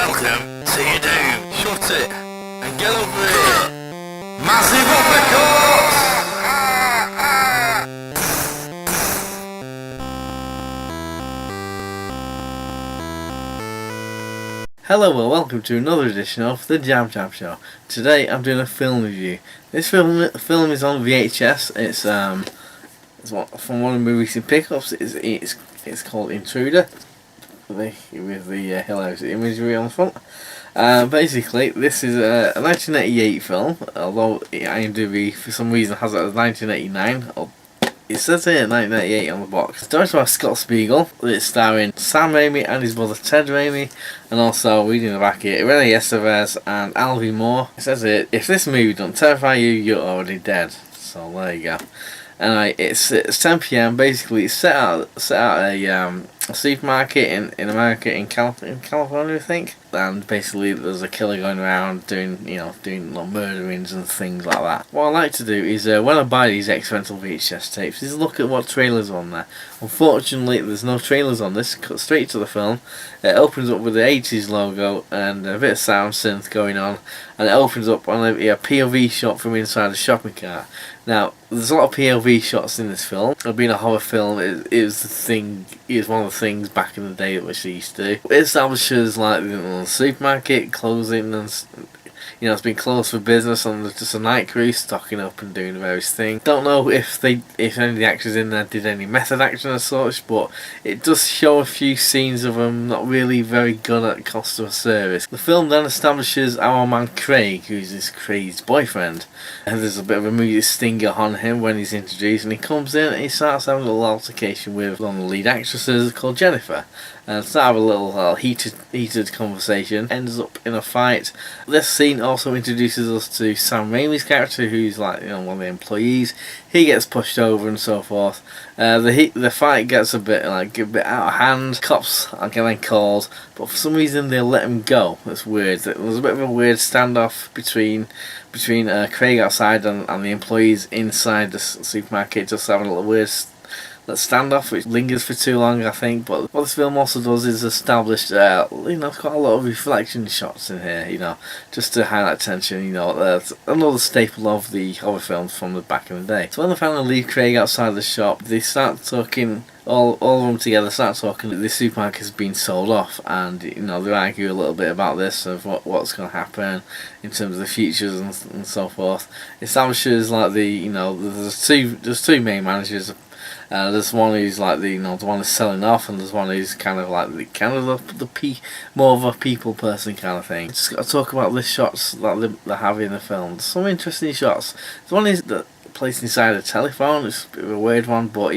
Welcome to your doom. Shut it and get over here. Massive uppercuts! Hello and welcome to another edition of the JabJab Show. Today I'm doing a film review. This film is on VHS. It's from one of my recent pickups. It's called Intruder, with the hilarious imagery on the front. Basically, this is a 1988 film, although IMDb for some reason has it as 1989. It says here 1988 on the box. It's directed by Scott Speigel. It's starring Sam Raimi and his brother Ted Raimi, and also, reading the back here, Renee Estevez and Alvy Moore. It says here, if this movie don't terrify you, you're already dead. So there you go. And it's 10 PM. Basically, it's set out a supermarket in America, in California, I think. And basically, there's a killer going around doing murderings and things like that. What I like to do is when I buy these ex-rental VHS tapes, is look at what trailers are on there. Unfortunately, there's no trailers on this. Cut straight to the film. It opens up with the 80s logo and a bit of sound synth going on, and it opens up on a POV shot from inside a shopping cart. Now, there's a lot of POV shots in this film. Being a horror film, it was one of the things back in the day which they used to do. It establishes like the supermarket closing, and it's been closed for business, and there's just a night crew stocking up and doing various things. Don't know if any of the actors in there did any method acting as such, but it does show a few scenes of them not really very good at customer service. The film then establishes our man Craig, who's his crazed boyfriend, and there's a bit of a movie stinger on him when he's introduced, and he comes in and he starts having a little altercation with one of the lead actresses called Jennifer, and start have a little heated conversation. Ends up in a fight. This scene also introduces us to Sam Raimi's character, who's like one of the employees. He gets pushed over and so forth. The fight gets a bit out of hand. Cops are getting called, but for some reason they let him go. It's weird. There's a bit of a weird standoff between Craig outside and the employees inside the supermarket, just having a little weird standoff which lingers for too long, I think. But what this film also does is establish quite a lot of reflection shots in here, just to highlight tension. Another staple of the horror films from the back in the day. So when they finally leave Craig outside the shop, they start talking. All of them together start talking. The supermarket has been sold off, and they argue a little bit about this, of what's going to happen in terms of the futures and so forth. It establishes there's two main managers. There's one who's like the one who's selling off, and there's one who's kind of more of a people person kind of thing. Just got to talk about the shots that they have in the film. There's some interesting shots. There's one is that placed inside a telephone. It's a bit of a weird one, but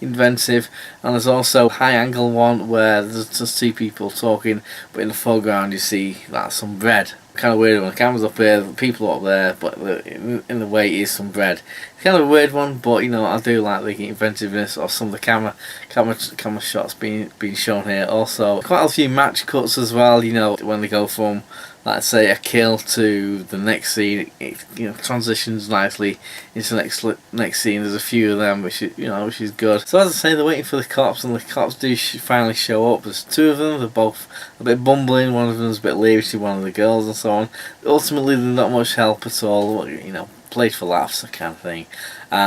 inventive. And there's also a high angle one where there's just two people talking, but in the foreground you see some bread. Kind of weird one. The camera's up here, the people are up there, but in the way is some bread. It's kind of a weird one, but I do like the inventiveness of some of the camera shots being shown here. Also, quite a few match cuts as well. When they go from, let's say, a kill to the next scene, it transitions nicely into the next scene. There's a few of them, which is good. So as I say, they're waiting for the cops, and the cops do finally show up. There's two of them. They're both a bit bumbling. One of them's a bit leery to one of the girls, and so on. Ultimately, they're not much help at all. Played for laughs, that kind of thing.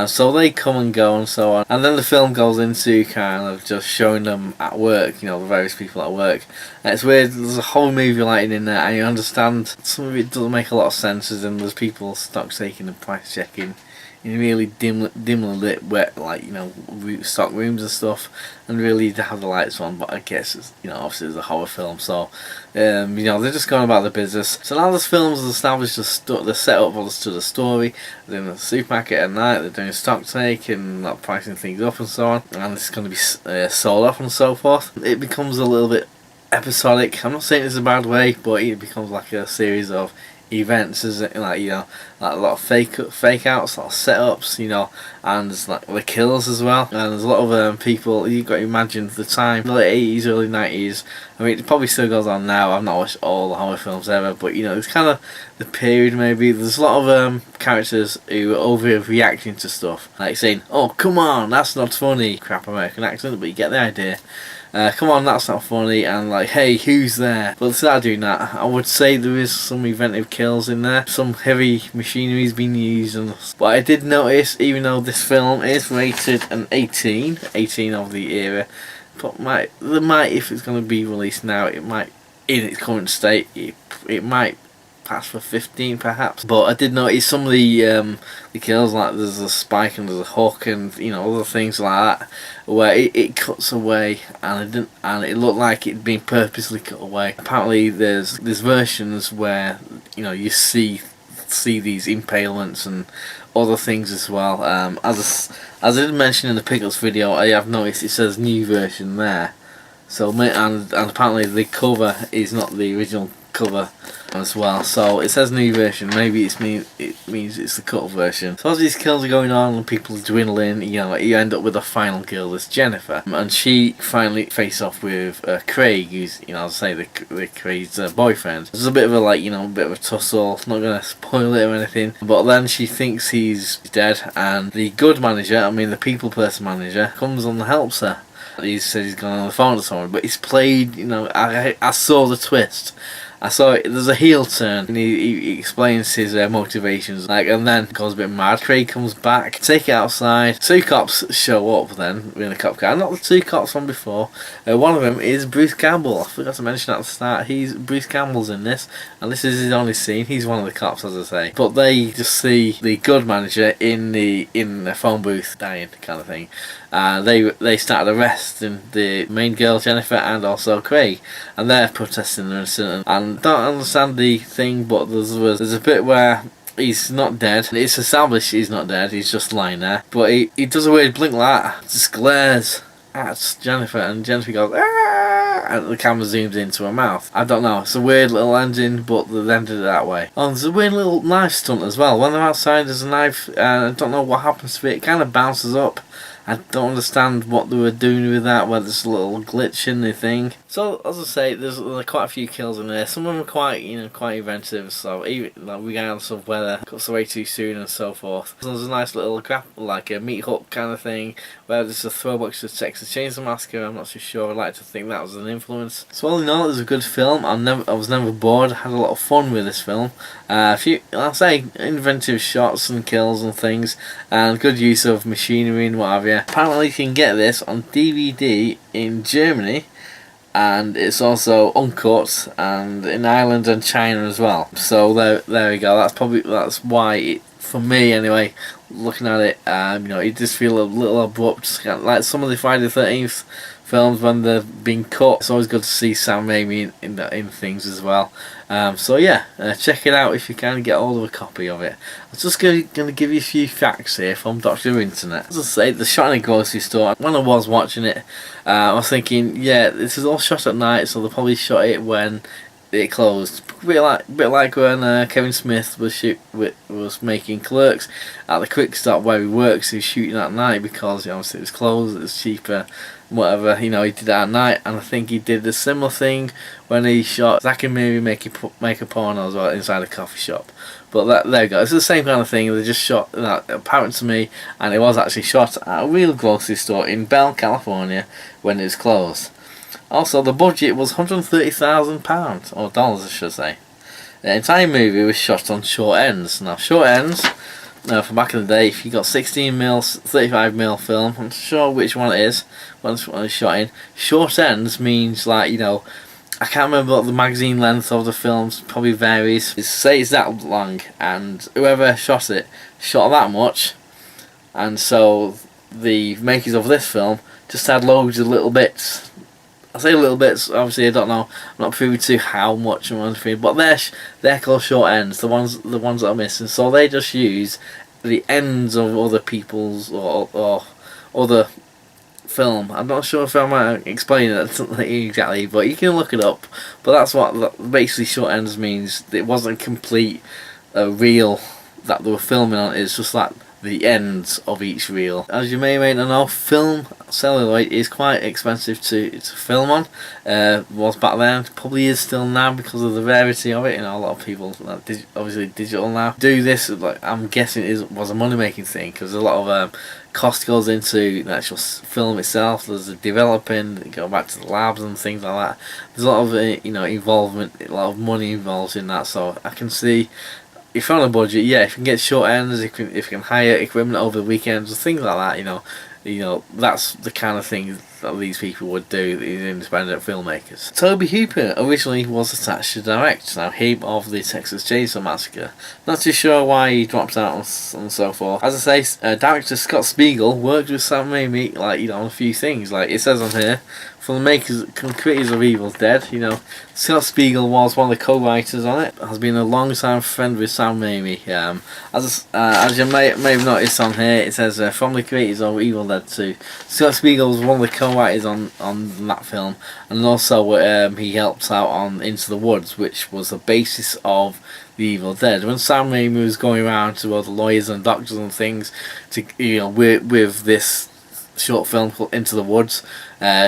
So they come and go and so on, and then the film goes into kind of just showing them at work, the various people at work. And it's weird. There's a whole movie lighting in there, and you understand some of it doesn't make a lot of sense, as in there's people stock taking and price checking in really dimly lit, wet, stock rooms and stuff, and really they have the lights on. But I guess it's, obviously it's a horror film, so they're just going about the business. So now this film's established the setup to the story. They're in the supermarket at night. They're doing stock take and pricing things up and so on, and it's going to be sold off and so forth. It becomes a little bit episodic. I'm not saying it's a bad way, but it becomes like a series of events, is it? Like a lot of fake outs, a lot of setups, and there's the kills as well. And there's a lot of people. You've got to imagine the time, the late 80s, early 90s. I mean, it probably still goes on now. I've not watched all the horror films ever, but it's kind of the period. Maybe there's a lot of characters who are overreacting to stuff, like saying, "Oh, come on, that's not funny." Crap American accent, but you get the idea. come on, that's not funny, and like, hey, who's there? But instead of doing that, I would say there is some inventive kills in there, some heavy machinery's been used, but I did notice, even though this film is rated an 18 of the era, but there might, if it's going to be released now, it might, in its current state, it might pass for 15 perhaps. But I did notice some of the kills, like there's a spike and there's a hook and other things like that, where it cuts away, and it looked like it'd been purposely cut away. Apparently there's versions where you see these impalements and other things as well. As I did mention in the Pickles video, I have noticed it says new version there. So and apparently the cover is not the original cover as well, so it says new version. Maybe it means it's the cut version. So as these kills are going on and people are dwindling, you end up with a final girl, that's Jennifer, and she finally faces off with Craig, who's the Craig's boyfriend. There's a bit of a bit of a tussle. Not gonna spoil it or anything, but then she thinks he's dead, and the good manager, the people person manager, comes and helps her. He says he's gone on the phone to someone, but it's played, I saw the twist. I saw it, there's a heel turn, and he explains his motivations, and then goes a bit mad. Craig comes back, take it outside. Two cops show up then in a cop car, not the two cops from before. One of them is Bruce Campbell. I forgot to mention at the start, Bruce Campbell's in this, and this is his only scene. He's one of the cops, as I say. But they just see the good manager in the phone booth dying, kind of thing. They started arresting the main girl, Jennifer, and also Craig, and they're protesting their incident, and don't understand the thing, but there's a bit where he's not dead. It's established he's not dead, he's just lying there, but he does a weird blink like that, just glares at Jennifer, and Jennifer goes, "Ah!" and the camera zooms into her mouth. I don't know, it's a weird little ending, but they ended it that way. Oh, there's a weird little knife stunt as well. When they're outside, there's a knife, and I don't know what happens to it. It kind of bounces up. I don't understand what they were doing with that, whether it's a little glitch in the thing. So, as I say, there's quite a few kills in there. Some of them are quite inventive, so even regardless of whether it cuts away too soon and so forth. So there's a nice little like a meat hook kind of thing, where there's a throwback to Texas Chainsaw Massacre. I'm not too sure. I'd like to think that was an influence. So all in all, it was a good film. I was never bored. I had a lot of fun with this film. I'll say, inventive shots and kills and things, and good use of machinery and what have you. Apparently you can get this on DVD in Germany, and it's also uncut and in Ireland and China as well. So there we go. That's why for me anyway, looking at it, it just feel a little abrupt, like some of the Friday the 13th films when they've been cut. It's always good to see Sam Raimi in things as well. So yeah, check it out if you can get hold of a copy of it. I'm just going to give you a few facts here from Dr. Internet. As I say, the shot in a grocery store. When I was watching it, I was thinking, yeah, this is all shot at night, so they probably shot it when it closed. A bit like when Kevin Smith was making Clerks at the Quick Stop where he works. He was shooting at night because obviously it was closed, it was cheaper, whatever. He did that at night, and I think he did a similar thing when he shot Zack and Miri make a porno as well inside a coffee shop. But there you go. It's the same kind of thing. They just shot that, apparent to me, and it was actually shot at a real grocery store in Bell, California, when it was closed. Also, the budget was £130,000, or dollars I should say. The entire movie was shot on short ends. Now, short ends, from back in the day, if you got 16mm, 35mm film, I'm not sure which one it is, when it's shot in. Short ends means, like, I can't remember what the magazine length of the films, probably varies. Say it's that long, and whoever shot it shot that much, and so the makers of this film just had loads of little bits. I say little bits, obviously I don't know, I'm not privy to how much or anything, but they're called short ends, the ones that are missing. So they just use the ends of other people's or other film. I'm not sure if I'm explaining it exactly, but you can look it up. But that's what basically short ends means. It wasn't complete reel that they were filming on. It's just like the ends of each reel. As you may or may not know, film celluloid is quite expensive to film on. Was back then, probably is still now because of the rarity of it. You know, a lot of people, obviously digital now, do this. Like, I'm guessing was a money making thing, because a lot of cost goes into the actual film itself. There's the developing, go back to the labs and things like that. There's a lot of involvement, a lot of money involved in that. So I can see, if you're on a budget, yeah, if you can get short ends, if you can hire equipment over the weekends and things like that, you know, that's the kind of thing that these people would do, these independent filmmakers. Toby Hooper originally was attached to direct, now him of the Texas Chainsaw Massacre. Not too sure why he dropped out and so forth. As I say, director Scott Speigel worked with Sam Raimi, on a few things. Like it says on here, from the makers and creators of Evil Dead, Scott Speigel was one of the co-writers on it. Has been a long-time friend with Sam Raimi. As you may have noticed on here, it says from the creators of Evil Dead 2. Scott Speigel was one of the co-writers on that film, and also he helped out on Into the Woods, which was the basis of the Evil Dead. When Sam Raimi was going around to all the lawyers and doctors and things to with this short film called Into the Woods,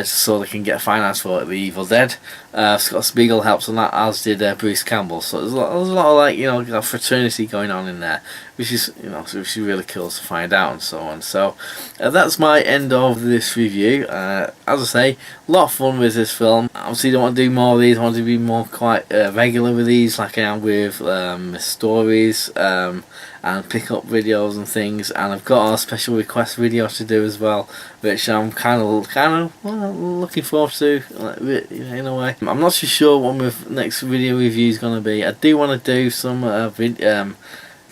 so they can get finance for the Evil Dead, Scott Speigel helps on that, as did Bruce Campbell. So there's a lot of fraternity going on in there, which is which is really cool to find out and so on. So that's my end of this review. As I say, a lot of fun with this film. Obviously, don't want to do more of these. I want to be more quite regular with these, like I am with stories and pick up videos and things. And I've got a special request video to do as well, which I'm kind of looking forward to, in a way. I'm not too sure what my next video review is going to be. I do want to do some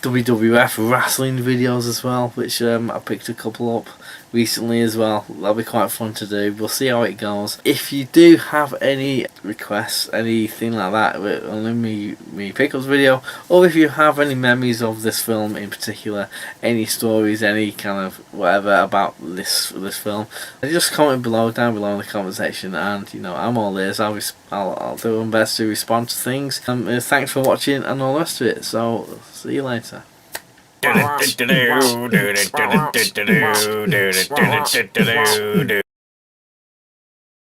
WWF wrestling videos as well, which I picked a couple up recently as well. That'll be quite fun to do. We'll see how it goes. If you do have any requests, anything like that on me pickups video, or if you have any memories of this film in particular, any stories, any kind of whatever about this film, just comment down below in the comment section, and I'm all ears. I'll do my best to respond to things. Thanks for watching and all the rest of it. So see you later. Do